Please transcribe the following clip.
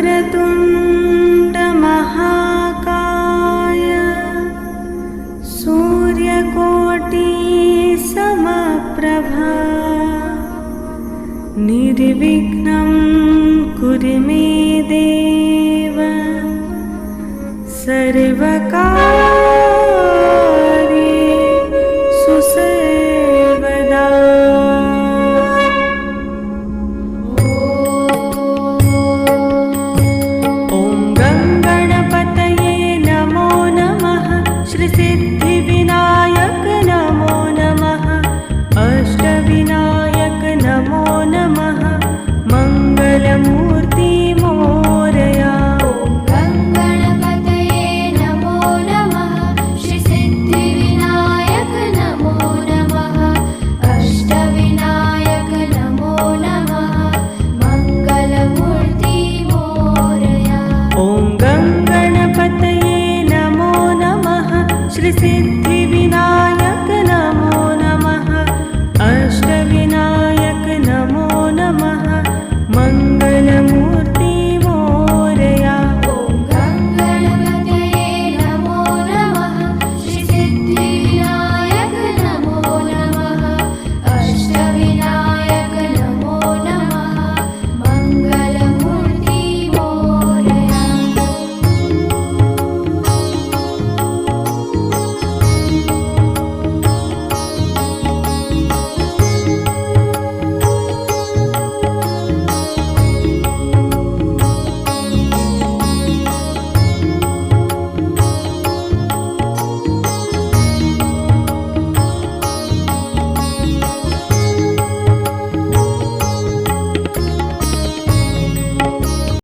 वक्रतुण्ड महाकाय सूर्यकोटि समप्रभा निर्विघ्नं कुरु मे देव सर्वकार्येषु सर्वदा। ॐ गणपतये नमो नमः। श्रीसिद्धिविनायक नमो नमः। अष्टविनायक नमो नमः। मङ्गलमूर्ति